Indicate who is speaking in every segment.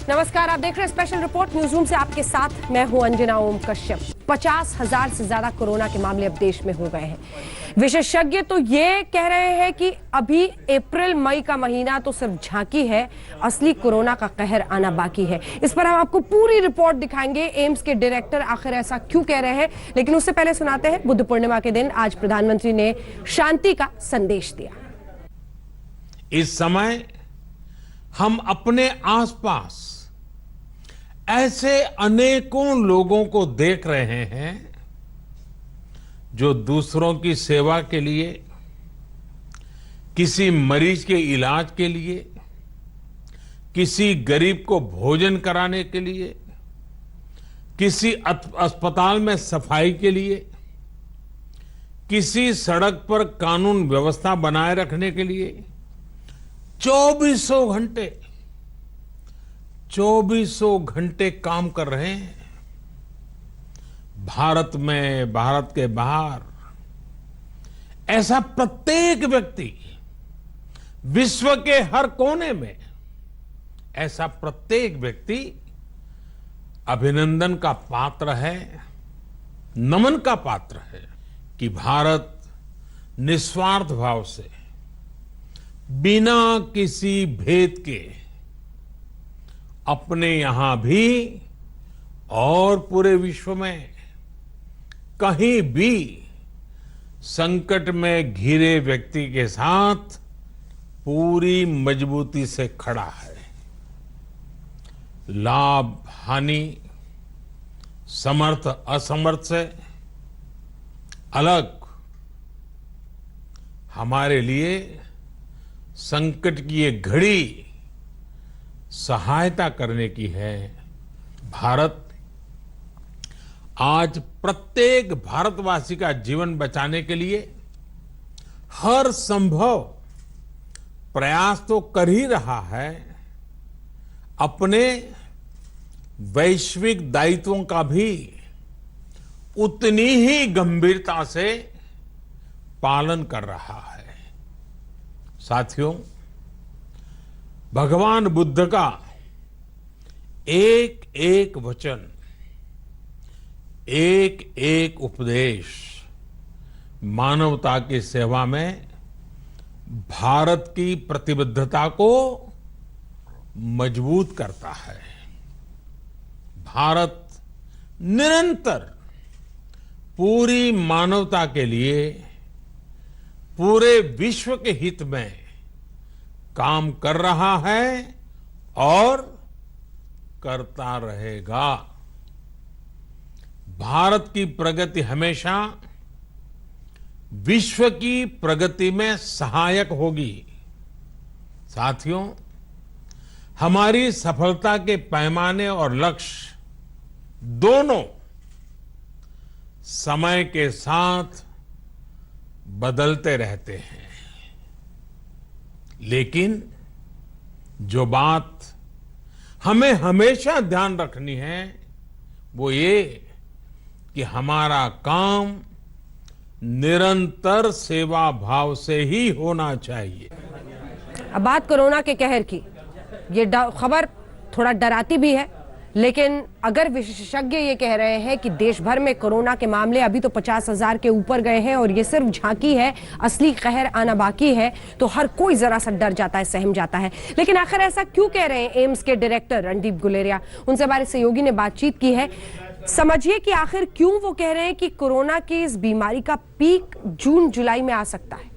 Speaker 1: नमस्कार, आप देख रहे हैं स्पेशल रिपोर्ट न्यूज रूम से। आपके साथ मैं हूं अंजना ओम कश्यप। 50,000 से ज्यादा कोरोना के मामले अब देश में हो गए हैं। विशेषज्ञ तो ये कह रहे हैं कि अभी अप्रैल मई का महीना तो सिर्फ झांकी है, असली कोरोना का कहर आना बाकी है। इस पर हम आपको पूरी रिपोर्ट दिखाएंगे। एम्स के डायरेक्टर आखिर ऐसा क्यों कह रहे हैं, लेकिन उससे पहले सुनाते हैं बुद्ध पूर्णिमा के दिन आज प्रधानमंत्री ने शांति का संदेश दिया।
Speaker 2: इस समय हम अपने आसपास ऐसे अनेकों लोगों को देख रहे हैं जो दूसरों की सेवा के लिए, किसी मरीज के इलाज के लिए, किसी गरीब को भोजन कराने के लिए, किसी अस्पताल में सफाई के लिए, किसी सड़क पर कानून व्यवस्था बनाए रखने के लिए 2400 घंटे काम कर रहे हैं। भारत में, भारत के बाहर ऐसा प्रत्येक व्यक्ति, विश्व के हर कोने में ऐसा प्रत्येक व्यक्ति अभिनंदन का पात्र है, नमन का पात्र है कि भारत निस्वार्थ भाव से, बिना किसी भेद के अपने यहां भी और पूरे विश्व में कहीं भी संकट में घिरे व्यक्ति के साथ पूरी मजबूती से खड़ा है। लाभ हानि, समर्थ असमर्थ से अलग हमारे लिए संकट की ये घड़ी सहायता करने की है। भारत आज प्रत्येक भारतवासी का जीवन बचाने के लिए हर संभव प्रयास तो कर ही रहा है, अपने वैश्विक दायित्वों का भी उतनी ही गंभीरता से पालन कर रहा है। साथियों, भगवान बुद्ध का एक एक वचन, एक एक उपदेश मानवता की सेवा में भारत की प्रतिबद्धता को मजबूत करता है। भारत निरंतर पूरी मानवता के लिए, पूरे विश्व के हित में काम कर रहा है और करता रहेगा। भारत की प्रगति हमेशा विश्व की प्रगति में सहायक होगी। साथियों, हमारी सफलता के पैमाने और लक्ष्य दोनों समय के साथ बदलते रहते हैं, लेकिन जो बात हमें हमेशा ध्यान रखनी है वो ये कि हमारा काम निरंतर सेवा भाव से ही होना चाहिए।
Speaker 1: अब बात कोरोना के कहर की, ये खबर थोड़ा डराती भी है, लेकिन अगर विशेषज्ञ ये कह रहे हैं कि देश भर में कोरोना के मामले अभी तो 50,000 के ऊपर गए हैं और ये सिर्फ झांकी है, असली कहर आना बाकी है, तो हर कोई जरा सा डर जाता है, सहम जाता है। लेकिन आखिर ऐसा क्यों कह रहे हैं एम्स के डायरेक्टर रणदीप गुलेरिया? उनसे हमारे सहयोगी ने बातचीत की है। समझिए कि आखिर क्यों वो कह रहे हैं कि कोरोना की इस बीमारी का पीक जून जुलाई में आ सकता है।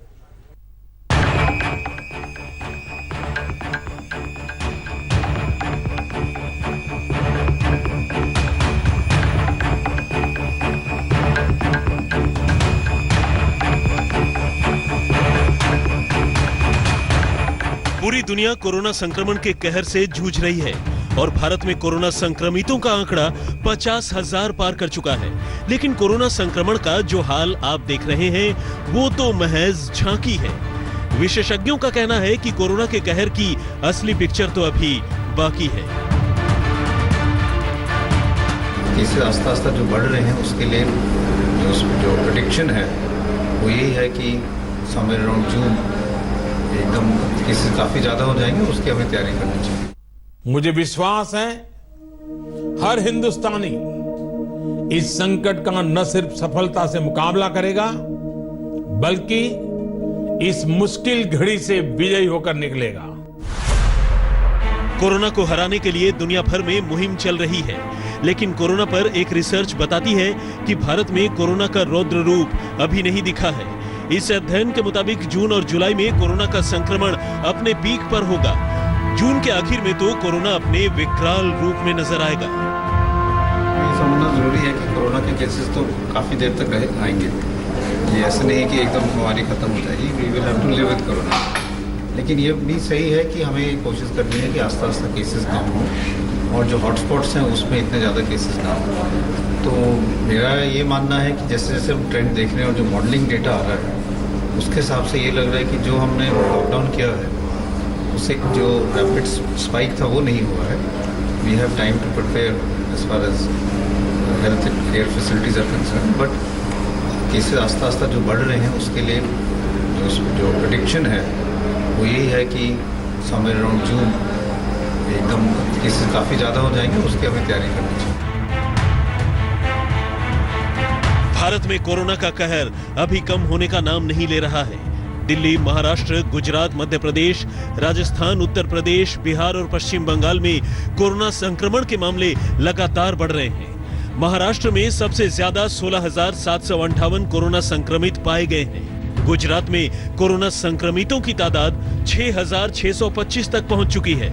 Speaker 3: पूरी दुनिया कोरोना संक्रमण के कहर से जूझ रही है और भारत में कोरोना संक्रमितों का आंकड़ा 50,000 पार कर चुका है। लेकिन कोरोना संक्रमण का जो हाल आप देख रहे हैं वो तो महज झांकी है। विशेषज्ञों का कहना है कि कोरोना के कहर की असली पिक्चर तो अभी बाकी है।
Speaker 4: केसेस आस्ता आस्ता जो बढ़ रहे हैं उसके लिए जो प्रेडिक्शन है वो यही है कि समवेयर अराउंड जून एकदम केसेस काफी ज्यादा हो जाएंगे, उसकी हमें तैयारी करनी चाहिए।
Speaker 2: मुझे विश्वास है हर हिंदुस्तानी इस संकट का न सिर्फ सफलता से मुकाबला करेगा बल्कि इस मुश्किल घड़ी से विजयी होकर निकलेगा।
Speaker 3: कोरोना को हराने के लिए दुनिया भर में मुहिम चल रही है, लेकिन कोरोना पर एक रिसर्च बताती है कि भारत में कोरोना का रौद्र रूप अभी नहीं दिखा है। इस अध्ययन के मुताबिक जून और जुलाई में कोरोना का संक्रमण अपने पीक पर होगा। जून के आखिर में तो कोरोना अपने विकराल रूप में नजर आएगा।
Speaker 4: ये समझना जरूरी है कि कोरोना के केसेस तो काफी देर तक आएंगे। ये ऐसे नहीं कि एकदम बीमारी खत्म हो जाएगी। We will have to live with corona. लेकिन ये भी सही है कि हमें कोशिश करनी है कि आस्ता आस्ता केसेस कम हो और जो हॉटस्पॉट्स हैं उसमें इतने ज़्यादा केसेस ना हो। तो मेरा ये मानना है कि जैसे जैसे हम ट्रेंड देख रहे हैं और जो मॉडलिंग डेटा आ रहा है उसके हिसाब से ये लग रहा है कि जो हमने लॉकडाउन किया है उससे जो रैपिड स्पाइक था वो नहीं हुआ है। We have time to prepare as far as health care facilities are concern, but cases आस्ता आस्ता जो बढ़ रहे हैं उसके लिए जो प्रेडिक्शन है वो यही है कि समवेयर अराउंड जून एकदम केसेस काफ़ी ज़्यादा हो जाएंगे। उसकी हमें तैयारी करनी चाहिए।
Speaker 3: भारत में कोरोना का कहर अभी कम होने का नाम नहीं ले रहा है। दिल्ली, महाराष्ट्र, गुजरात, मध्य प्रदेश, राजस्थान, उत्तर प्रदेश, बिहार और पश्चिम बंगाल में कोरोना संक्रमण के मामले लगातार बढ़ रहे हैं। महाराष्ट्र में सबसे ज्यादा 16,758 कोरोना संक्रमित पाए गए हैं। गुजरात में कोरोना संक्रमितों की तादाद 6,625 तक पहुंच चुकी है।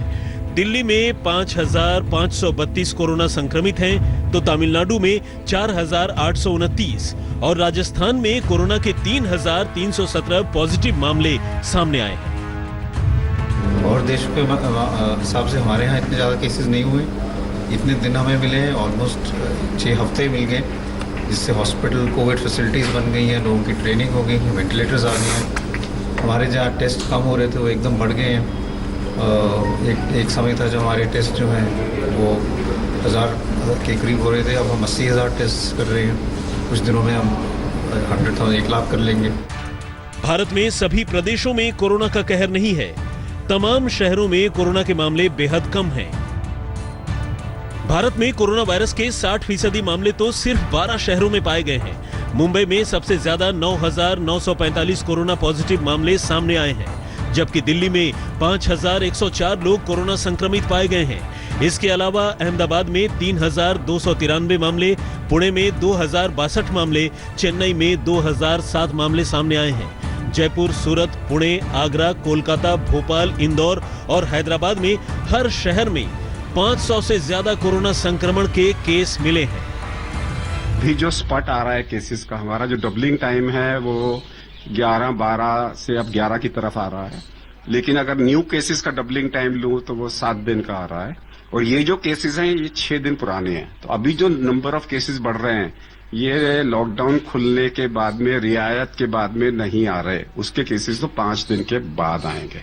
Speaker 3: दिल्ली में 5,532 कोरोना संक्रमित हैं, तो तमिलनाडु में 4,829 और राजस्थान में कोरोना के 3,317 पॉजिटिव मामले सामने आए हैं।
Speaker 4: और देशों के हिसाब से हमारे यहाँ इतने ज़्यादा केसेस नहीं हुए। इतने दिन हमें मिले हैं, ऑलमोस्ट 6 हफ्ते मिल गए, जिससे हॉस्पिटल कोविड फैसिलिटीज़ बन गई हैं, लोगों की ट्रेनिंग हो गई, वेंटिलेटर्स आ गए हैं। हमारे जहाँ टेस्ट कम हो रहे थे वो एकदम बढ़ गए हैं। एक समय था जब हमारे टेस्ट जो हैं वो 1000 के करीब हो रहे थे, अब हम 80,000 टेस्ट कर रहे हैं। कुछ दिनों में हम 100,000 1 लाख कर लेंगे।
Speaker 3: भारत में सभी प्रदेशों में कोरोना का कहर नहीं है। तमाम शहरों में कोरोना के मामले बेहद कम हैं। भारत में कोरोना वायरस के 60% मामले तो सिर्फ 12 शहरों में पाए गए हैं। मुंबई में सबसे ज्यादा 9,945 कोरोना पॉजिटिव मामले सामने आए हैं, जबकि दिल्ली में 5,104 लोग कोरोना संक्रमित पाए गए हैं। इसके अलावा अहमदाबाद में 3,293 मामले, पुणे में 2,062 मामले, चेन्नई में 2,007 मामले सामने आए हैं। जयपुर, सूरत, पुणे, आगरा, कोलकाता, भोपाल, इंदौर और हैदराबाद में हर शहर में 500 से ज्यादा कोरोना संक्रमण के केस मिले हैं।
Speaker 5: भी जो स्पॉट आ रहा है केसेस का, हमारा जो डबलिंग टाइम है वो 11-12 से अब 11 की तरफ आ रहा है। लेकिन अगर न्यू केसेस का डबलिंग टाइम लूं तो वो 7 दिन का आ रहा है, और ये जो केसेस हैं ये 6 दिन पुराने हैं। तो अभी जो नंबर ऑफ केसेस बढ़ रहे हैं ये लॉकडाउन खुलने के बाद में, रियायत के बाद में नहीं आ रहे। उसके केसेस तो 5 दिन के बाद आएंगे।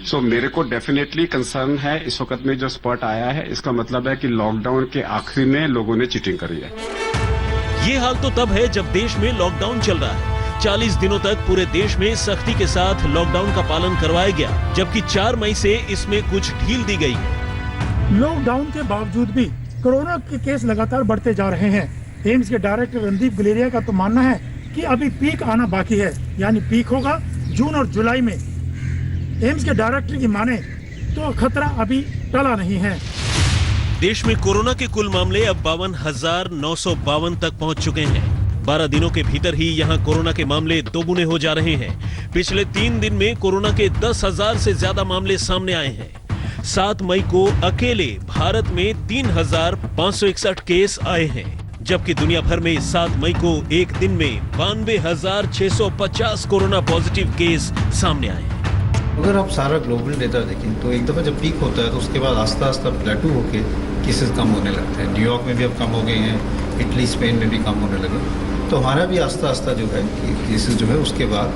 Speaker 5: सो मेरे को डेफिनेटली कंसर्न है इस वक्त में जो स्पॉट आया है, इसका मतलब है कि लॉकडाउन के आखिरी में लोगों ने चीटिंग करी है।
Speaker 3: ये हाल तो तब है जब देश में लॉकडाउन चल रहा है। 40 दिनों तक पूरे देश में सख्ती के साथ लॉकडाउन का पालन करवाया गया, जबकि 4 मई से इसमें कुछ ढील दी गई।
Speaker 6: लॉकडाउन के बावजूद भी कोरोना के केस लगातार बढ़ते जा रहे हैं। एम्स के डायरेक्टर रणदीप गुलेरिया का तो मानना है कि अभी पीक आना बाकी है, यानी पीक होगा जून और जुलाई में। एम्स के डायरेक्टर की माने तो खतरा अभी टला नहीं है।
Speaker 3: देश में कोरोना के कुल मामले अब 52,952 तक पहुंच चुके हैं। 12 दिनों के भीतर ही यहां कोरोना के मामले दोगुने हो जा रहे हैं। पिछले 3 दिन में कोरोना के 10,000 से ज्यादा मामले सामने आए हैं। 7 मई को अकेले भारत में 3,561 केस आए हैं, जबकि दुनिया भर में 7 मई को एक दिन में 92,650 कोरोना पॉजिटिव केस सामने आए हैं।
Speaker 4: अगर आप सारा ग्लोबल डेटा देखें तो एक दफ़ा जब पीक होता है तो उसके बाद आस्ता आस्ता प्लेटू होके केसेस कम होने लगते हैं। न्यूयॉर्क में भी अब कम हो गए हैं, इटली, स्पेन में भी कम होने लगे। तो हमारा भी आस्ता आस्ता जो है केसेस जो है उसके बाद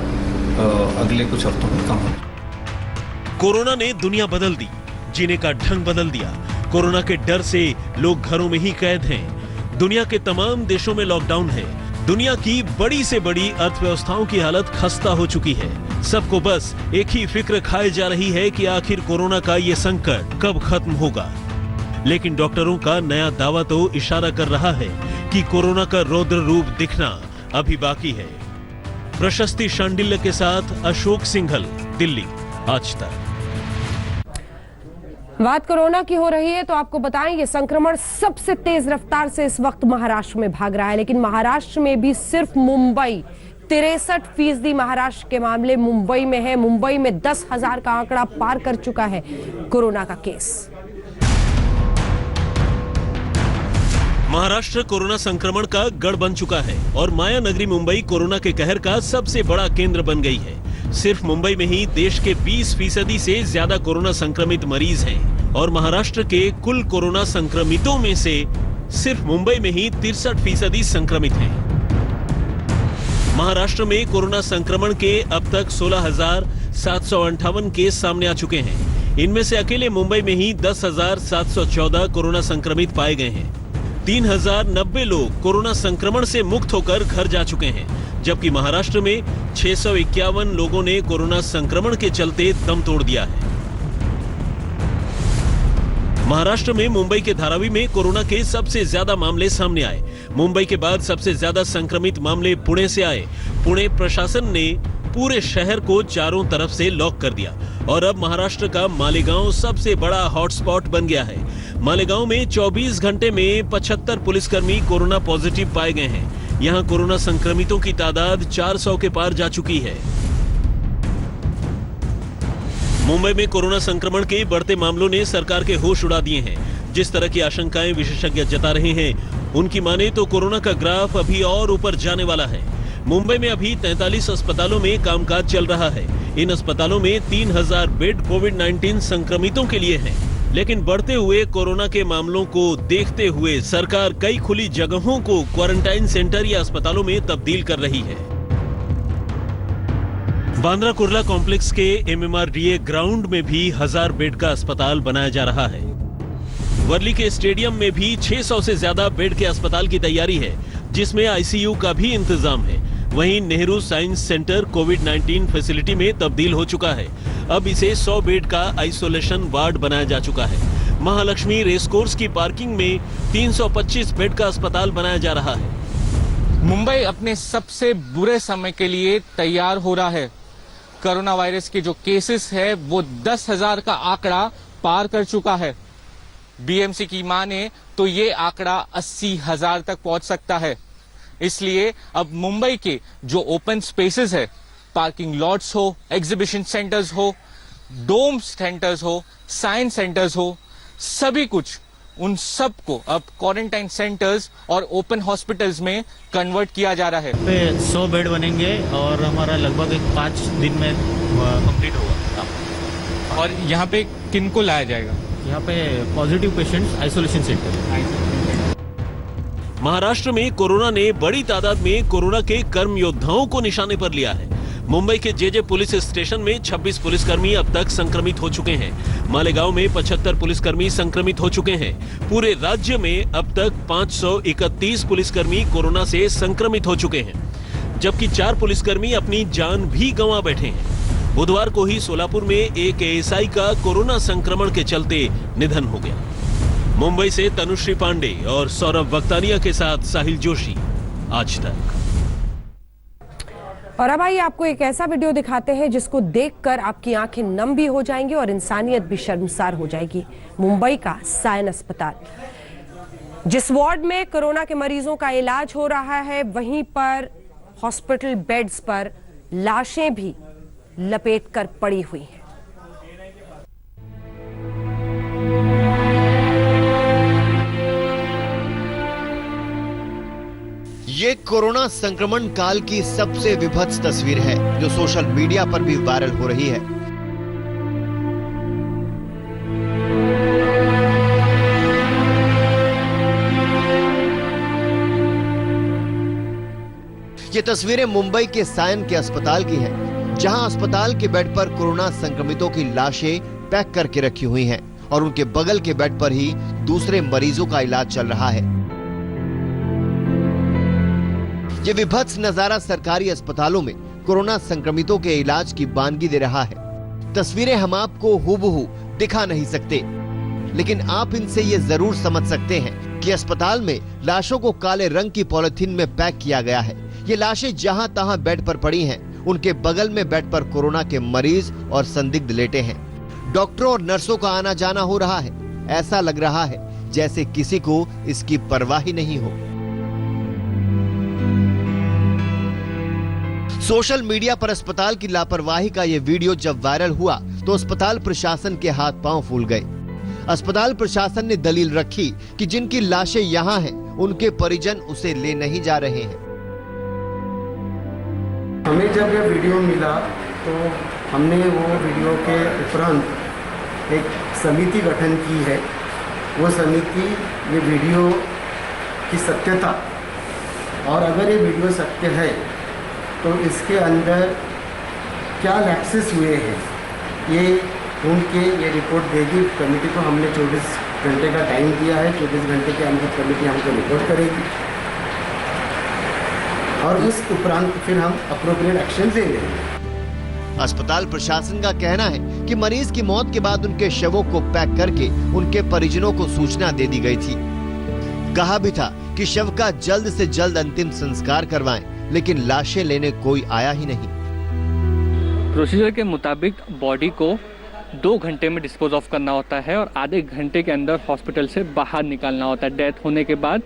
Speaker 4: अगले कुछ हफ्तों में कम हो।
Speaker 3: कोरोना ने दुनिया बदल दी, जीने का ढंग बदल दिया। कोरोना के डर से लोग घरों में ही कैद हैं। दुनिया के तमाम देशों में लॉकडाउन है। दुनिया की बड़ी से बड़ी अर्थव्यवस्थाओं की हालत खस्ता हो चुकी है। सबको बस एक ही फिक्र खाए जा रही है कि आखिर कोरोना का ये संकट कब खत्म होगा। लेकिन डॉक्टरों का नया दावा तो इशारा कर रहा है कि कोरोना का रौद्र रूप दिखना अभी बाकी है। प्रशस्ति शांडिल्य के साथ अशोक सिंघल, दिल्ली, आज तक।
Speaker 1: बात कोरोना की हो रही है तो आपको बताएं ये संक्रमण सबसे तेज रफ्तार से इस वक्त महाराष्ट्र में भाग रहा है, लेकिन महाराष्ट्र में भी सिर्फ मुंबई 63% महाराष्ट्र के मामले मुंबई में है। मुंबई में 10,000 का आंकड़ा पार कर चुका है कोरोना का केस।
Speaker 3: महाराष्ट्र कोरोना संक्रमण का गढ़ बन चुका है और माया नगरी मुंबई कोरोना के कहर का सबसे बड़ा केंद्र बन गई है। सिर्फ मुंबई में ही देश के 20% से ज्यादा कोरोना संक्रमित मरीज हैं और महाराष्ट्र के कुल कोरोना संक्रमितों में से सिर्फ मुंबई में ही 63% संक्रमित हैं। महाराष्ट्र में कोरोना संक्रमण के अब तक 16,758 केस सामने आ चुके हैं। इनमें से अकेले मुंबई में ही 10,714 कोरोना संक्रमित पाए गए हैं। 3,090 लोग कोरोना संक्रमण से मुक्त होकर घर जा चुके हैं, जबकि महाराष्ट्र में 651 लोगों ने कोरोना संक्रमण के चलते दम तोड़ दिया है। महाराष्ट्र में मुंबई के धारावी में कोरोना के सबसे ज्यादा मामले सामने आए। मुंबई के बाद सबसे ज्यादा संक्रमित मामले पुणे से आए। पुणे प्रशासन ने पूरे शहर को चारों तरफ से लॉक कर दिया और अब महाराष्ट्र का मालेगांव सबसे बड़ा हॉटस्पॉट बन गया है। मालेगांव में 24 घंटे में 75 पुलिसकर्मी कोरोना पॉजिटिव पाए गए हैं। यहां कोरोना संक्रमितों की तादाद 400 के पार जा चुकी है। मुंबई में कोरोना संक्रमण के बढ़ते मामलों ने सरकार के होश उड़ा दिए हैं। जिस तरह की आशंकाएं विशेषज्ञ जता रहे हैं, उनकी माने तो कोरोना का ग्राफ अभी और ऊपर जाने वाला है। मुंबई में अभी 43 अस्पतालों में कामकाज चल रहा है। इन अस्पतालों में 3,000 बेड कोविड-19 संक्रमितों के लिए हैं। लेकिन बढ़ते हुए कोरोना के मामलों को देखते हुए सरकार कई खुली जगहों को क्वारंटाइन सेंटर या अस्पतालों में तब्दील कर रही है। बांद्रा कुर्ला कॉम्प्लेक्स के MMRDA ग्राउंड में भी 1000 बेड का अस्पताल बनाया जा रहा है। वर्ली के स्टेडियम में भी 600 से ज्यादा बेड के अस्पताल की तैयारी है, जिसमें ICU का भी इंतजाम है। वहीं नेहरू साइंस सेंटर कोविड-19 फैसिलिटी में तब्दील हो चुका है। अब इसे 100 बेड का आइसोलेशन वार्ड बनाया जा चुका है। महालक्ष्मी रेसकोर्स की पार्किंग में 325 बेड का अस्पताल बनाया जा रहा है।
Speaker 7: मुंबई अपने सबसे बुरे समय के लिए तैयार हो रहा है। कोरोना वायरस के जो केसेस है वो 10,000 का आंकड़ा पार कर चुका है। BMC की माने तो ये आंकड़ा 80,000 तक पहुंच सकता है। इसलिए अब मुंबई के जो ओपन स्पेसेस है, पार्किंग लॉट्स हो, एग्जीबिशन सेंटर्स हो, डोम सेंटर्स हो, साइंस सेंटर्स हो, सभी कुछ उन सबको अब क्वारंटाइन सेंटर्स और ओपन हॉस्पिटल्स में कन्वर्ट किया जा रहा है।
Speaker 8: 100 बेड बनेंगे और हमारा लगभग 5 दिन में कंप्लीट होगा।
Speaker 7: और यहाँ पे किन को लाया जाएगा?
Speaker 8: यहाँ पे positive patients isolation centre.
Speaker 3: Maharashtra में कोरोना ने बड़ी तादाद में कोरोना के कर्म योद्धाओं को निशाने पर लिया है। मुंबई के JJ पुलिस स्टेशन में 26 पुलिसकर्मी अब तक संक्रमित हो चुके हैं। मालेगांव में 75 पुलिसकर्मी संक्रमित हो चुके हैं। पूरे राज्य में अब तक 531 पुलिसकर्मी कोरोना से संक्रमित हो चुके हैं, जबकि 4 पुलिसकर्मी अपनी जान भी गंवा बैठे हैं। बुधवार को ही सोलापुर में एक ASI का कोरोना संक्रमण के चलते निधन हो गया। मुंबई से तनुश्री पांडे और सौरभ वक्तानिया के साथ साहिल जोशी, आज तक।
Speaker 1: और अब आइए आपको एक ऐसा वीडियो दिखाते हैं जिसको देखकर आपकी आंखें नम भी हो जाएंगी और इंसानियत भी शर्मसार हो जाएगी। मुंबई का सायन अस्पताल, जिस वार्ड में कोरोना के मरीजों का इलाज हो रहा है, वहीं पर हॉस्पिटल बेड्स पर लाशें भी लपेट कर पड़ी हुई हैं।
Speaker 9: ये कोरोना संक्रमण काल की सबसे विभत्स तस्वीर है जो सोशल मीडिया पर भी वायरल हो रही है। ये तस्वीरें मुंबई के सायन के अस्पताल की हैं, जहां अस्पताल के बेड पर कोरोना संक्रमितों की लाशें पैक करके रखी हुई हैं और उनके बगल के बेड पर ही दूसरे मरीजों का इलाज चल रहा है। ये विभत्स नजारा सरकारी अस्पतालों में कोरोना संक्रमितों के इलाज की वानगी दे रहा है। तस्वीरें हम आपको हूबहू दिखा नहीं सकते, लेकिन आप इनसे ये जरूर समझ सकते हैं कि अस्पताल में लाशों को काले रंग की पॉलिथीन में पैक किया गया है। ये लाशें जहां तहां बेड पर पड़ी हैं, उनके बगल में बेड पर कोरोना के मरीज और संदिग्ध लेटे हैं। डॉक्टरों और नर्सों का आना जाना हो रहा है। ऐसा लग रहा है जैसे किसी को इसकी परवाह ही नहीं हो। सोशल मीडिया पर अस्पताल की लापरवाही का ये वीडियो जब वायरल हुआ तो अस्पताल प्रशासन के हाथ पांव फूल गए। अस्पताल प्रशासन ने दलील रखी कि जिनकी लाशें यहाँ हैं, उनके परिजन उसे ले नहीं जा रहे हैं।
Speaker 10: हमें जब ये वीडियो मिला तो हमने वो वीडियो के उपरांत एक समिति गठन की है। वो समिति ये वीडियो की सत्यता और अगर ये वीडियो सत्य है तो इसके अंदर क्या लैप्सेस हुए हैं ये ढूंढ के ये रिपोर्ट देगी कमेटी को। हमने 24 घंटे का टाइम दिया है। 24 घंटे के अंदर कमेटी हमको रिपोर्ट करेगी और उस उपरांत फिर हम अप्रोप्रिएट एक्शन लेंगे।
Speaker 9: अस्पताल प्रशासन का कहना है कि मरीज की मौत के बाद उनके शवों को पैक करके उनके परिजनों को सूचना दे दी गई थी। कहा भी था कि शव का जल्द से जल्द अंतिम संस्कार करवाएं, लेकिन लाशें लेने कोई आया ही नहीं।
Speaker 7: प्रोसीजर के मुताबिक बॉडी को 2 घंटे में डिस्पोज ऑफ करना होता है और आधे घंटे के अंदर हॉस्पिटल से बाहर निकालना होता है। डेथ होने के बाद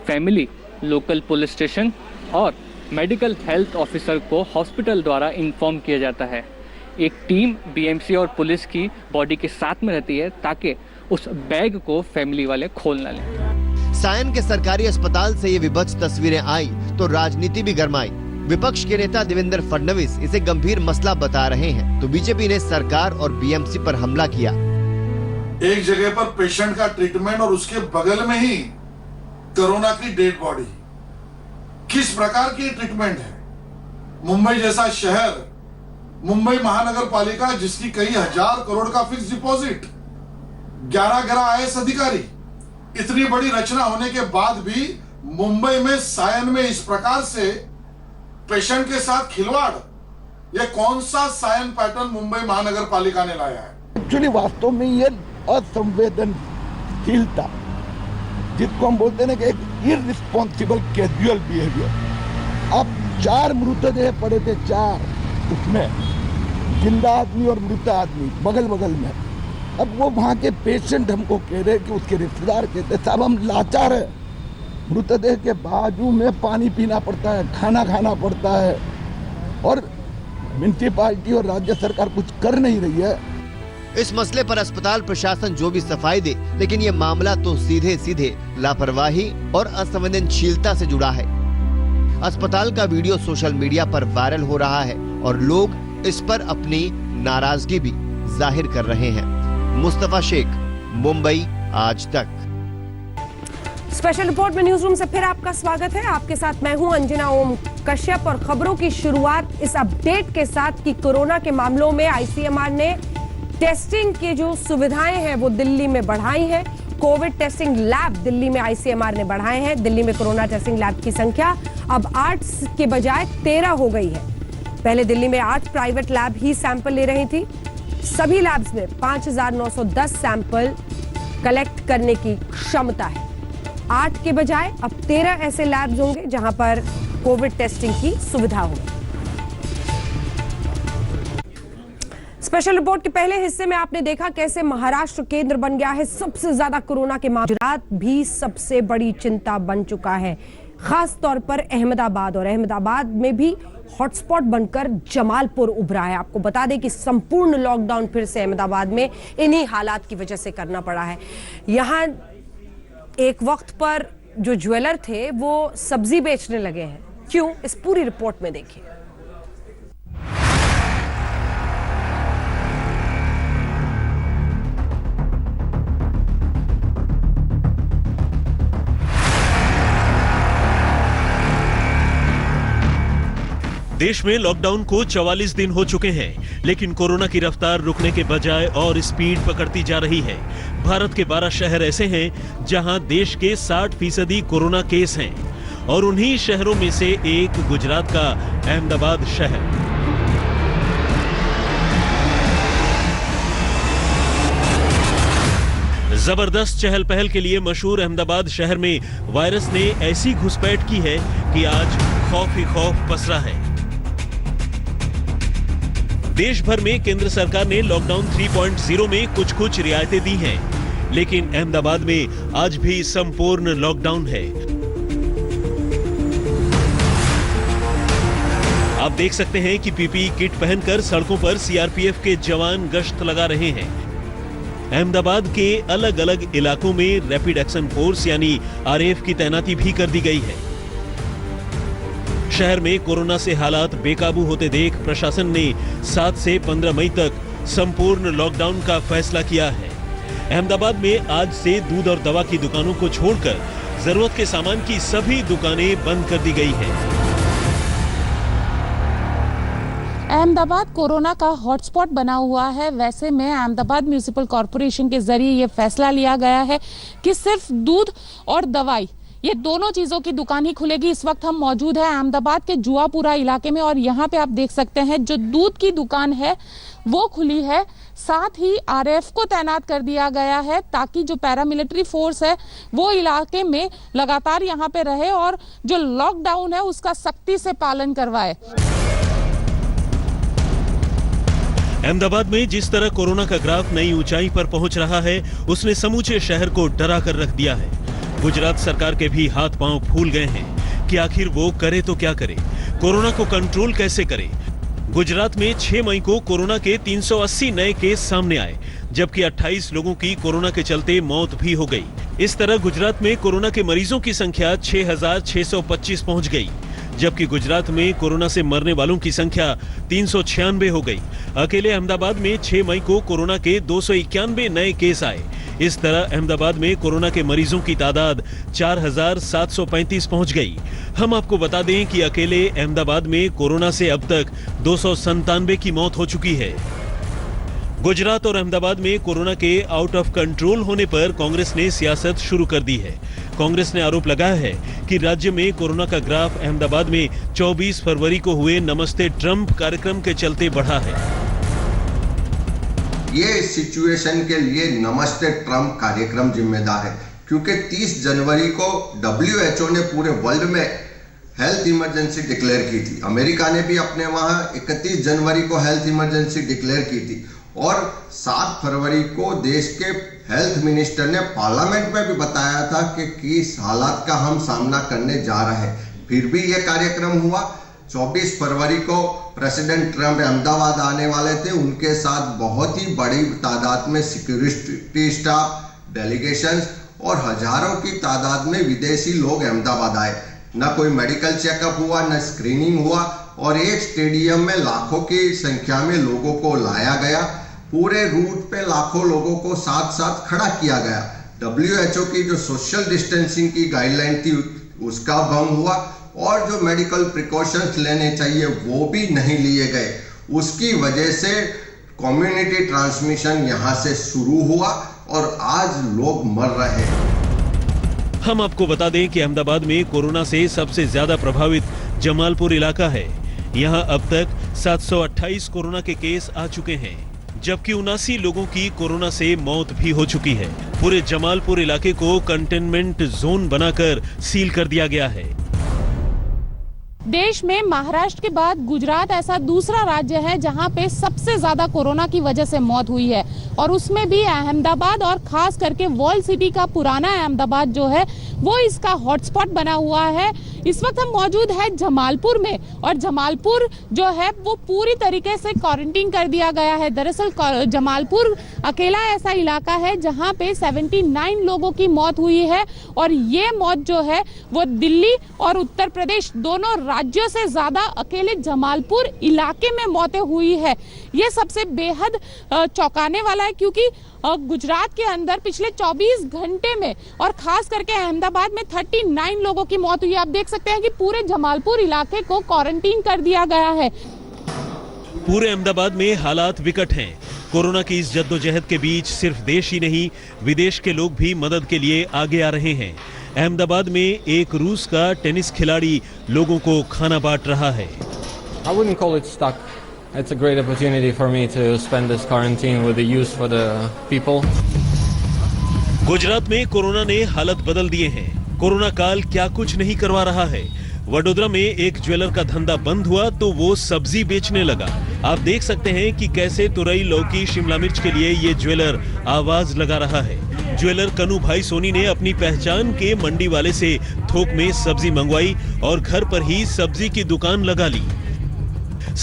Speaker 7: फैमिली, लोकल पुलिस स्टेशन और मेडिकल हेल्थ ऑफिसर को हॉस्पिटल द्वारा इन्फॉर्म किया जाता है। एक टीम बीएमसी और पुलिस की बॉडी के साथ में रहती है ताकि उस बैग को फैमिली वाले खोल ना लें।
Speaker 9: सायन के सरकारी अस्पताल से ये विभत्स तस्वीरें आई तो राजनीति भी गरमाई। विपक्ष के नेता देवेंद्र फडणवीस इसे गंभीर मसला बता रहे हैं तो बीजेपी ने सरकार और बीएमसी पर हमला किया।
Speaker 11: एक जगह पर पेशेंट का ट्रीटमेंट और उसके बगल में ही कोरोना की डेड बॉडी। किस प्रकार की ट्रीटमेंट है? मुंबई जैसा शहर, मुंबई महानगर पालिका जिसकी कई हजार करोड़ का फिक्स डिपॉजिट, 11 IAS अधिकारी, इतनी बड़ी रचना होने के बाद भी मुंबई में सायन में इस प्रकार से पेशेंट के साथ खिलवाड़, यह कौन सा सायन पैटर्न मुंबई महानगर पालिका ने लाया है?
Speaker 12: एक्चुअली वास्तव में ये असंवेदनशीलता, जिसको हम बोलते हैं कि एक इररिस्पॉन्सिबल कैजुअल बिहेवियर। अब 4 मृतदेह पड़े थे, 4 उसमें जिंदा आदमी और मृत आदमी बगल बगल में। अब वो वहाँ के पेशेंट हमको कह रहे कि उसके रिश्तेदार कहते साहब हम लाचार है, मृतदेह के बाजू में पानी पीना पड़ता है, खाना खाना पड़ता है और म्युनिसिपैलिटी और राज्य सरकार कुछ कर नहीं रही है।
Speaker 9: इस मसले पर अस्पताल प्रशासन जो भी सफाई दे, लेकिन ये मामला तो सीधे सीधे लापरवाही और असंवेदनशीलता से जुड़ा है। अस्पताल का वीडियो सोशल मीडिया पर वायरल हो रहा है और लोग इस पर अपनी नाराजगी भी जाहिर कर रहे हैं। मुस्तफा शेख, मुंबई आज तक।
Speaker 1: स्पेशल रिपोर्ट में न्यूज रूम से फिर आपका स्वागत है। आपके साथ मैं हूं अंजना ओम कश्यप और खबरों की शुरुआत इस अपडेट के साथ कि कोरोना के मामलों में आईसीएमआर ने टेस्टिंग की जो सुविधाएं हैं वो दिल्ली में बढ़ाई हैं। कोविड टेस्टिंग लैब दिल्ली में आईसीएमआर ने बढ़ाए हैं। दिल्ली में कोरोना टेस्टिंग लैब की संख्या अब 8 के बजाय 13 हो गई है। पहले दिल्ली में 8 प्राइवेट लैब ही सैंपल ले रही थी। सभी लैब्स में 5910 सैंपल कलेक्ट करने की क्षमता है। 8 के बजाय अब 13 ऐसे लैब्स होंगे जहां पर कोविड टेस्टिंग की सुविधा होगी। स्पेशल रिपोर्ट के पहले हिस्से में आपने देखा कैसे महाराष्ट्र केंद्र बन गया है सबसे ज्यादा कोरोना के मामले। गुजरात भी सबसे बड़ी चिंता बन चुका है, खास तौर पर अहमदाबाद, और अहमदाबाद में भी हॉटस्पॉट बनकर जमालपुर उभरा है। आपको बता दें कि संपूर्ण लॉकडाउन फिर से अहमदाबाद में इन्हीं हालात की वजह से करना पड़ा है। यहां एक वक्त पर जो ज्वेलर थे वो सब्जी बेचने लगे हैं। क्यों, इस पूरी रिपोर्ट में देखिए।
Speaker 3: देश में लॉकडाउन को 44 दिन हो चुके हैं, लेकिन कोरोना की रफ्तार रुकने के बजाय और स्पीड पकड़ती जा रही है। भारत के 12 शहर ऐसे हैं जहां देश के 60% कोरोना केस हैं और उन्हीं शहरों में से एक गुजरात का अहमदाबाद शहर। जबरदस्त चहल पहल के लिए मशहूर अहमदाबाद शहर में वायरस ने ऐसी घुसपैठ की है कि आज खौफ ही खौफ पसरा है। देश भर में केंद्र सरकार ने लॉकडाउन 3.0 में कुछ रियायतें दी हैं, लेकिन अहमदाबाद में आज भी संपूर्ण लॉकडाउन है। आप देख सकते हैं कि पीपीई किट पहनकर सड़कों पर सीआरपीएफ के जवान गश्त लगा रहे हैं। अहमदाबाद के अलग अलग इलाकों में रैपिड एक्शन फोर्स यानी आरएएफ की तैनाती भी कर दी गई है। शहर में कोरोना से हालात बेकाबू होते देख प्रशासन ने 7 से 15 मई तक संपूर्ण लॉकडाउन का फैसला किया है। अहमदाबाद में आज से दूध और दवा की दुकानों को छोड़कर जरूरत के सामान की सभी दुकानें बंद कर दी गई हैं।
Speaker 13: अहमदाबाद कोरोना का हॉटस्पॉट बना हुआ है। वैसे में अहमदाबाद म्यूनिसिपल कॉरपोरेशन के जरिए ये फैसला लिया गया है कि सिर्फ दूध और दवाई ये दोनों चीजों की दुकान ही खुलेगी। इस वक्त हम मौजूद हैं अहमदाबाद के जुआपुरा इलाके में और यहाँ पे आप देख सकते हैं जो दूध की दुकान है वो खुली है। साथ ही आरएएफ को तैनात कर दिया गया है ताकि जो पैरामिलिट्री फोर्स है वो इलाके में लगातार यहाँ पे रहे और जो लॉकडाउन है उसका सख्ती से पालन करवाए।
Speaker 3: अहमदाबाद में जिस तरह कोरोना का ग्राफ नई ऊंचाई पर पहुंच रहा है, उसने समूचे शहर को डरा कर रख दिया है। गुजरात सरकार के भी हाथ पांव फूल गए हैं कि आखिर वो करे तो क्या करे, कोरोना को कंट्रोल कैसे करे। गुजरात में 6 मई को कोरोना के 380 नए केस सामने आए, जबकि 28 लोगों की कोरोना के चलते मौत भी हो गई। इस तरह गुजरात में कोरोना के मरीजों की संख्या 6,625 पहुंच गई, जबकि गुजरात में कोरोना से मरने वालों की संख्या 396 हो गई। अकेले अहमदाबाद में 6 मई को कोरोना के 291 नए केस आए। इस तरह अहमदाबाद में कोरोना के मरीजों की तादाद 4,735 पहुंच गई। हम आपको बता दें कि अकेले अहमदाबाद में कोरोना से अब तक 297 की मौत हो चुकी है। गुजरात और अहमदाबाद में कोरोना के आउट ऑफ कंट्रोल होने पर कांग्रेस ने सियासत शुरू कर दी है। कांग्रेस ने आरोप लगाया है कि राज्य में कोरोना का ग्राफ अहमदाबाद में 24 फरवरी को हुए नमस्ते ट्रंप कार्यक्रम के चलते बढ़ा है।
Speaker 14: ये सिचुएशन के लिए नमस्ते ट्रंप कार्यक्रम जिम्मेदार है, क्योंकि 30 जनवरी को WHO ने पूरे वर्ल्ड में हेल्थ इमरजेंसी डिक्लेयर की थी। अमेरिका ने भी अपने वहां 31 जनवरी को हेल्थ इमरजेंसी डिक्लेयर की थी और 7 फरवरी को देश के हेल्थ मिनिस्टर ने पार्लियामेंट में भी बताया था कि किस हालात का हम सामना करने जा रहे हैं। फिर भी यह कार्यक्रम हुआ। 24 फरवरी को प्रेसिडेंट ट्रंप अहमदाबाद आने वाले थे। उनके साथ बहुत ही बड़ी तादाद में सिक्योरिटी स्टाफ, डेलीगेशंस और हजारों की तादाद में विदेशी लोग अहमदाबाद आए। न कोई मेडिकल चेकअप हुआ, न स्क्रीनिंग हुआ और एक स्टेडियम में लाखों की संख्या में लोगों को लाया गया। पूरे रूट पे लाखों लोगों को साथ साथ खड़ा किया गया। WHO की जो सोशल डिस्टेंसिंग की गाइडलाइन थी उसका भंग हुआ और जो मेडिकल प्रिकॉशंस लेने चाहिए वो भी नहीं लिए गए। उसकी वजह से कम्युनिटी ट्रांसमिशन यहाँ से शुरू हुआ और आज लोग मर रहे हैं।
Speaker 3: हम आपको बता दें कि अहमदाबाद में कोरोना से सबसे ज्यादा प्रभावित जमालपुर इलाका है। यहाँ अब तक 728 कोरोना के केस आ चुके हैं, जबकि 79 लोगों की कोरोना से मौत भी हो चुकी है। पूरे जमालपुर इलाके को कंटेनमेंट जोन बनाकर सील कर दिया गया है।
Speaker 13: देश में महाराष्ट्र के बाद गुजरात ऐसा दूसरा राज्य है जहां पे सबसे ज्यादा कोरोना की वजह से मौत हुई है और उसमें भी अहमदाबाद और खास करके वर्ल्ड सिटी का पुराना अहमदाबाद जो है वो इसका हॉटस्पॉट बना हुआ है। इस वक्त हम मौजूद है जमालपुर में और जमालपुर जो है वो पूरी तरीके से क्वारंटीन कर दिया गया है। दरअसल जमालपुर अकेला ऐसा इलाका है जहां पे 79 लोगों की मौत हुई है और ये मौत जो है वो दिल्ली और उत्तर प्रदेश दोनों राज्यों से ज्यादा अकेले जमालपुर इलाके में मौतें हुई है। ये सबसे बेहद चौंकाने वाला है क्योंकि गुजरात के अंदर पिछले 24 घंटे में और खास करके अहमदाबाद में 39 लोगों की मौत हुई है। आप देख सकते हैं कि पूरे जमालपुर इलाके को क्वारंटीन कर दिया गया है।
Speaker 3: पूरे अहमदाबाद में हालात विकट हैं। कोरोना की इस जद्दोजहद के बीच सिर्फ देश ही नहीं विदेश के लोग भी मदद के लिए आगे आ रहे हैं। अहमदाबाद में एक रूस का टेनिस खिलाड़ी लोगों को खाना बांट रहा है।
Speaker 15: I wouldn't call it stuck. It's a great opportunity for me to spend this quarantine with the use for the people.
Speaker 3: Gujarat में कोरोना ने हालत बदल दिए हैं। कोरोना काल क्या कुछ नहीं करवा रहा है। वडोदरा में एक ज्वेलर का धंधा बंद हुआ तो वो सब्जी बेचने लगा। आप देख सकते हैं कि कैसे तुरई, लौकी, शिमला मिर्च के लिए ये ज्वेलर आवाज लगा रहा है। ज्वेलर कनू भाई सोनी ने अपनी पहचान के मंडी वाले से थोक में सब्जी मंगवाई और घर पर ही सब्जी की दुकान लगा ली।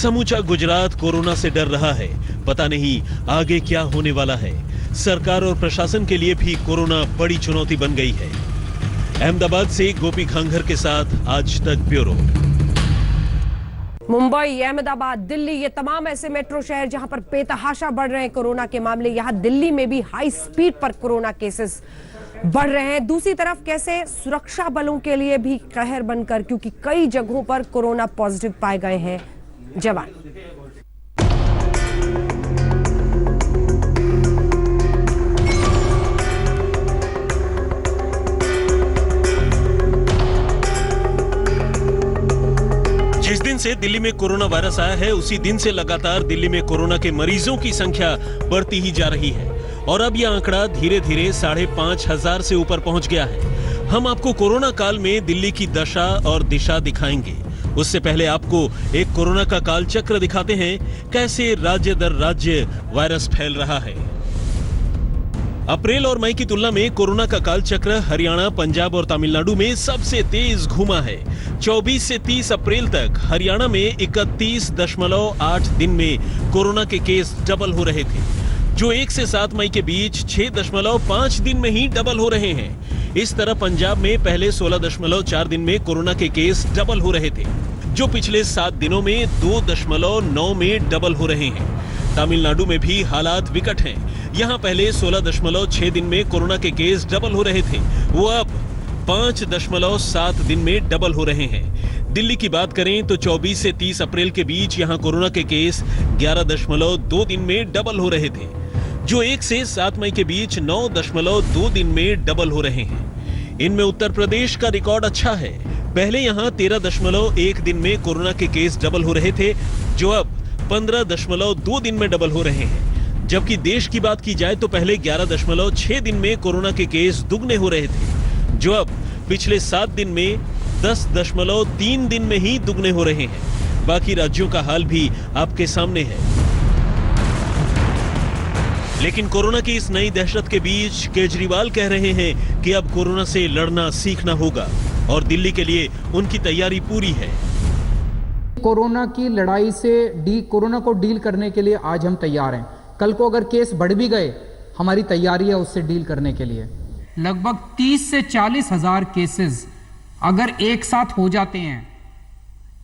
Speaker 3: समूचा गुजरात कोरोना से डर रहा है। पता नहीं आगे क्या होने वाला है। सरकार और प्रशासन के लिए भी कोरोना बड़ी चुनौती बन गई है। अहमदाबाद से गोपी खांघर के साथ आज तक ब्यूरो।
Speaker 1: मुंबई, अहमदाबाद, दिल्ली, ये तमाम ऐसे मेट्रो शहर जहां पर बेतहाशा बढ़ रहे हैं कोरोना के मामले। यहां दिल्ली में भी हाई स्पीड पर कोरोना केसेस बढ़ रहे हैं। दूसरी तरफ कैसे सुरक्षा बलों के लिए भी कहर बनकर, क्योंकि कई जगहों पर कोरोना पॉजिटिव पाए गए हैं जवान।
Speaker 3: जिस दिन से दिल्ली में कोरोना वायरस आया है उसी दिन से लगातार दिल्ली में कोरोना के मरीजों की संख्या बढ़ती ही जा रही है और अब यह आंकड़ा धीरे धीरे 5,500 से ऊपर पहुंच गया है। हम आपको कोरोना काल में दिल्ली की दशा और दिशा दिखाएंगे। उससे पहले आपको एक कोरोना का काल चक्र दिखाते हैं, कैसे राज्य दर राज्य वायरस फैल रहा है। अप्रैल और मई की तुलना में कोरोना का काल चक्र हरियाणा, पंजाब और तमिलनाडु में सबसे तेज घूमा है। 24 से 30 अप्रैल तक हरियाणा में 31.8 दिन में कोरोना के केस डबल हो रहे थे, जो 1 से 7 मई के बीच 6.5 दिन में ही डबल हो रहे हैं। इस तरह पंजाब में पहले 16.4 दिन में कोरोना के केस डबल हो रहे थे, जो पिछले 7 दिनों में 2.9 में डबल हो रहे हैं। तमिलनाडु में भी हालात विकट हैं। यहाँ पहले 16.6 दिन में कोरोना के केस डबल हो रहे थे, वो अब 5.7 दिन में डबल हो रहे हैं। दिल्ली की बात करें तो 24 से 30 अप्रैल के बीच यहाँ कोरोना के केस 11.2 दिन में डबल हो रहे थे, जो 1 से 7 मई के बीच 9.2 दिन में डबल हो रहे हैं। इनमें उत्तर प्रदेश का रिकॉर्ड अच्छा है। पहले यहाँ 13.1 दिन में कोरोना के केस डबल हो रहे थे, जो अब 15.2 दिन में डबल हो रहे हैं। जबकि देश की बात की जाए तो पहले 11.6 दिन में कोरोना के केस दुगने हो रहे थे, जो अब पिछले 7 दिन में 10.3 दिन में ही दुगने हो रहे हैं। बाकी राज्यों का हाल भी आपके सामने है। लेकिन कोरोना की इस नई दहशत के बीच केजरीवाल कह रहे हैं कि अब कोरोना से लड़ना सीखना होगा और दिल्ली के लिए उनकी तैयारी पूरी है।
Speaker 16: कोरोना की लड़ाई से कोरोना को डील करने के लिए आज हम तैयार हैं। कल को अगर केस बढ़ भी गए, हमारी तैयारी है उससे डील करने के लिए। लगभग 30 से 40 हजार केसेस अगर एक साथ हो जाते हैं,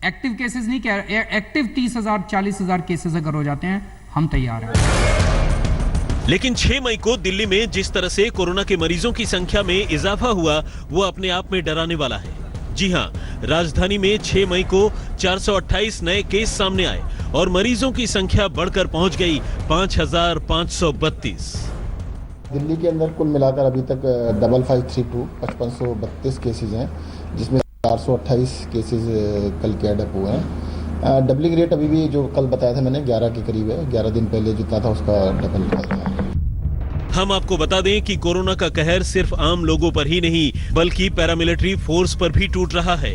Speaker 16: एक्टिव केसेस नहीं कह रहे, एक्टिव 30,000 40,000 केसेस अगर हो जाते हैं, हम तैयार हैं।
Speaker 3: लेकिन 6 मई को दिल्ली में जिस तरह से कोरोना के मरीजों की संख्या में इजाफा हुआ, वो अपने आप में डराने वाला है। जी हां, राजधानी में 6 मई को 428 नए केस सामने आए और मरीजों की संख्या बढ़कर पहुंच गई 5,532।
Speaker 17: दिल्ली के अंदर कुल मिलाकर अभी तक 5532 केसेज हैं, जिसमें 428 केसेज कल के एडअप हुए हैं। डबलिंग रेट अभी भी जो कल बताया था मैंने 11 के करीब है। 11 दिन पहले जितना था उसका डबल था।
Speaker 3: हम आपको बता दें कि कोरोना का कहर सिर्फ आम लोगों पर ही नहीं बल्कि पैरामिलिट्री फोर्स पर भी टूट रहा है।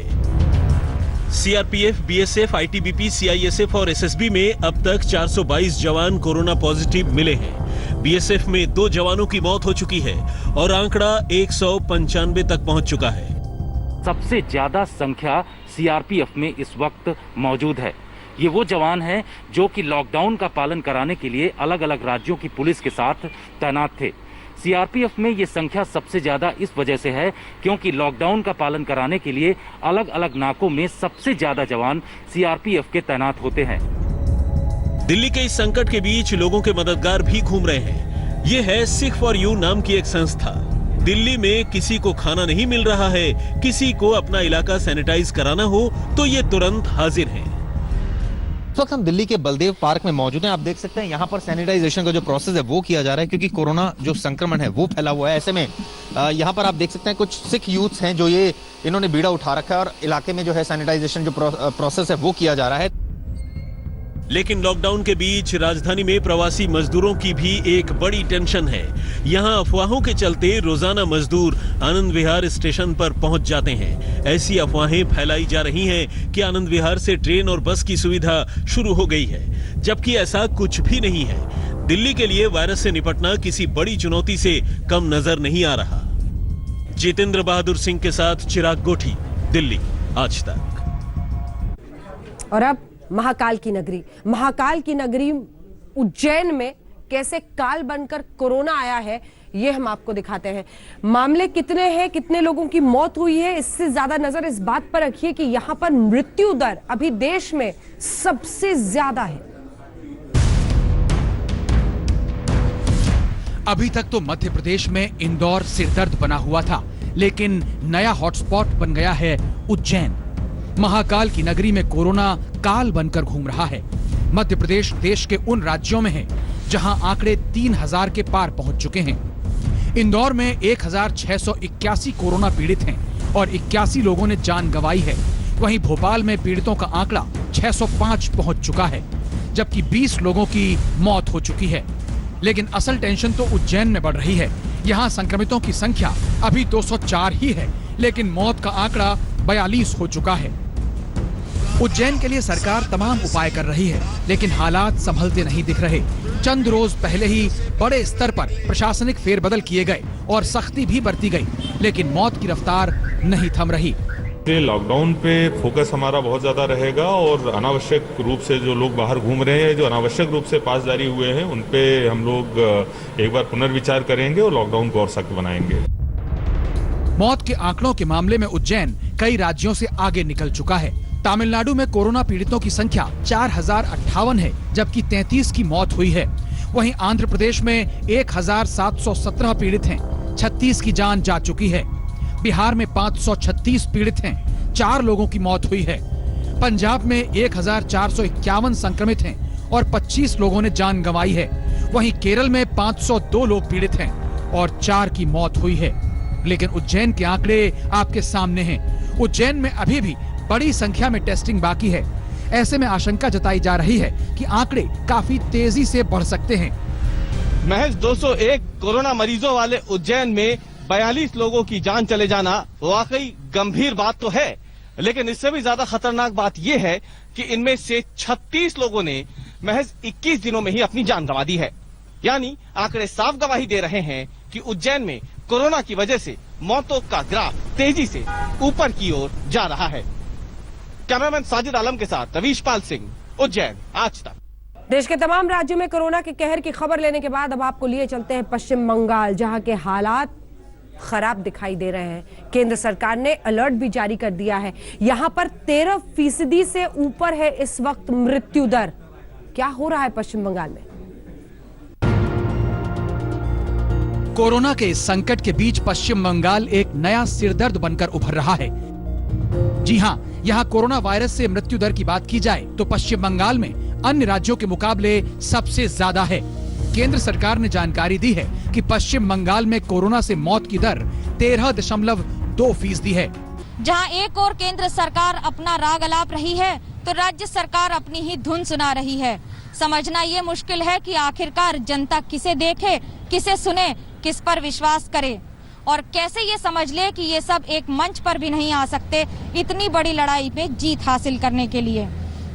Speaker 3: सीआरपीएफ, बीएसएफ, आईटीबीपी, सीआईएसएफ और एसएसबी में अब तक 422 जवान कोरोना पॉजिटिव मिले हैं। बीएसएफ में 2 जवानों की मौत हो चुकी है और आंकड़ा 195 तक पहुंच चुका है।
Speaker 18: सबसे ज्यादा संख्या सीआरपीएफ में इस वक्त मौजूद है। ये वो जवान हैं जो कि लॉकडाउन का पालन कराने के लिए अलग अलग राज्यों की पुलिस के साथ तैनात थे। सीआरपीएफ में ये संख्या सबसे ज्यादा इस वजह से है क्योंकि लॉकडाउन का पालन कराने के लिए अलग अलग नाकों में सबसे ज्यादा जवान सीआरपीएफ के तैनात होते हैं।
Speaker 3: दिल्ली के इस संकट के बीच लोगों के मददगार भी घूम रहे हैं। ये है सिख फॉर यू नाम की एक संस्था। दिल्ली में किसी को खाना नहीं मिल रहा है, किसी को अपना इलाका सैनिटाइज कराना हो तो ये तुरंत हाजिर हैं।
Speaker 19: इस वक्त हम दिल्ली के बलदेव पार्क में मौजूद हैं। आप देख सकते हैं यहाँ पर सैनिटाइजेशन का जो प्रोसेस है वो किया जा रहा है, क्योंकि कोरोना जो संक्रमण है वो फैला हुआ है। ऐसे में यहाँ पर आप देख सकते हैं कुछ सिख यूथ्स हैं जो इन्होंने बीड़ा उठा रखा है और इलाके में जो है सैनिटाइजेशन जो प्रोसेस है वो किया जा रहा है।
Speaker 3: लेकिन लॉकडाउन के बीच राजधानी में प्रवासी मजदूरों की भी एक बड़ी टेंशन है। यहाँ अफवाहों के चलते रोजाना मजदूर आनंद विहार स्टेशन पर पहुंच जाते हैं। ऐसी अफवाहें फैलाई जा रही हैं कि आनंद विहार से ट्रेन और बस की सुविधा शुरू हो गई है, जबकि ऐसा कुछ भी नहीं है। दिल्ली के लिए वायरस से निपटना किसी बड़ी चुनौती से कम नजर नहीं आ रहा। जितेंद्र बहादुर सिंह के साथ चिराग गोठी, दिल्ली, आज तक।
Speaker 1: और अब महाकाल की नगरी उज्जैन में कैसे काल बनकर कोरोना आया है ये हम आपको दिखाते हैं। मामले कितने हैं, कितने लोगों की मौत हुई है, इससे ज्यादा नजर इस बात पर रखिए कि यहां पर मृत्यु दर अभी देश में सबसे ज्यादा है।
Speaker 20: अभी तक तो मध्य प्रदेश में इंदौर सिरदर्द बना हुआ था, लेकिन नया हॉटस्पॉट बन गया है उज्जैन। महाकाल की नगरी में कोरोना काल बनकर घूम रहा है। मध्य प्रदेश देश के उन राज्यों में है जहां आंकड़े 3000 के पार पहुंच चुके हैं। इंदौर में 1681 कोरोना पीड़ित हैं और 81 लोगों ने जान गंवाई है। वहीं भोपाल में पीड़ितों का आंकड़ा 605 पहुंच चुका है, जबकि 20 लोगों की मौत हो चुकी है। लेकिन असल टेंशन तो उज्जैन में बढ़ रही है। यहाँ संक्रमितों की संख्या अभी 204 ही है, लेकिन मौत का आंकड़ा 42 हो चुका है। उज्जैन के लिए सरकार तमाम उपाय कर रही है, लेकिन हालात संभलते नहीं दिख रहे। चंद रोज पहले ही बड़े स्तर पर प्रशासनिक फेरबदल किए गए और सख्ती भी बरती गई, लेकिन मौत की रफ्तार नहीं थम रही।
Speaker 21: लॉकडाउन पे फोकस हमारा बहुत ज्यादा रहेगा और अनावश्यक रूप से जो लोग बाहर घूम रहे हैं, जो अनावश्यक रूप से पास जारी हुए हैं, उन पे हम लोग एक बार पुनर्विचार करेंगे और लॉकडाउन को और सख्त बनाएंगे।
Speaker 20: मौत के आंकड़ों के मामले में उज्जैन कई राज्यों से आगे निकल चुका है। तमिलनाडु में कोरोना पीड़ितों की संख्या 4058 है, जबकि 33 की मौत हुई है। वहीं आंध्र प्रदेश में 1717 पीड़ित हैं, 36 की जान जा चुकी है। बिहार में 536 पीड़ित हैं, 4 लोगों की मौत हुई है। पंजाब में 1451 संक्रमित हैं और 25 लोगों ने जान गंवाई है। वहीं केरल में 502 लोग पीड़ित हैं और 4 की मौत हुई है। लेकिन उज्जैन के आंकड़े आपके सामने हैं। उज्जैन में अभी भी बड़ी संख्या में टेस्टिंग बाकी है। ऐसे में आशंका जताई जा रही है कि आंकड़े काफी तेजी से बढ़ सकते हैं।
Speaker 7: महज 201 कोरोना मरीजों वाले उज्जैन में 42 लोगों की जान चले जाना वाकई गंभीर बात तो है, लेकिन इससे भी ज्यादा खतरनाक बात यह है कि इनमें से 36 लोगों ने महज 21 दिनों में ही अपनी जान गंवा दी है। यानी आंकड़े साफ गवाही दे रहे हैं कि उज्जैन में कोरोना की वजह से मौतों का ग्राफ तेजी से ऊपर की ओर जा रहा है। कैमरामैन साजिद आलम के साथ रवीश पाल सिंह, उज्जैन, आज तक।
Speaker 1: देश के तमाम राज्यों में कोरोना के कहर की खबर लेने के बाद अब आपको लिए चलते हैं पश्चिम बंगाल, जहां के हालात खराब दिखाई दे रहे हैं। केंद्र सरकार ने अलर्ट भी जारी कर दिया है। यहां पर 13% से ऊपर है इस वक्त मृत्यु दर। क्या हो रहा है पश्चिम बंगाल में?
Speaker 20: कोरोना के इस संकट के बीच पश्चिम बंगाल एक नया सिरदर्द बनकर उभर रहा है। जी हां, यहाँ कोरोना वायरस से मृत्यु दर की बात की जाए तो पश्चिम बंगाल में अन्य राज्यों के मुकाबले सबसे ज्यादा है। केंद्र सरकार ने जानकारी दी है कि पश्चिम बंगाल में कोरोना से मौत की दर 13.2% है।
Speaker 22: जहां एक और केंद्र सरकार अपना राग अलाप रही है, तो राज्य सरकार अपनी ही धुन सुना रही है। समझना ये मुश्किल है कि आखिरकार जनता किसे देखे, किसे सुने, किस पर विश्वास करे और कैसे ये समझ ले कि ये सब एक मंच पर भी नहीं आ सकते इतनी बड़ी लड़ाई पे जीत हासिल करने के लिए।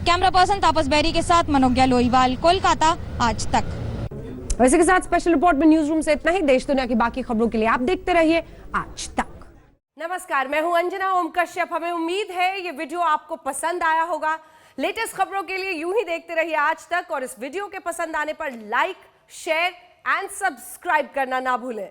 Speaker 22: कैमरा पर्सन तापस बैरी के साथ मनोज्ञा लोईवाल, कोलकाता, आज तक।
Speaker 1: वैसे के साथ स्पेशल रिपोर्ट में न्यूज रूम से इतना ही। देश दुनिया की बाकी खबरों के लिए आप देखते रहिए आज तक। नमस्कार, मैं हूं अंजना ओम कश्यप। हमें उम्मीद है ये वीडियो आपको पसंद आया होगा। लेटेस्ट खबरों के लिए यूं ही देखते रहिए आज तक और इस वीडियो के पसंद आने पर लाइक, शेयर एंड सब्सक्राइब करना ना भूलें।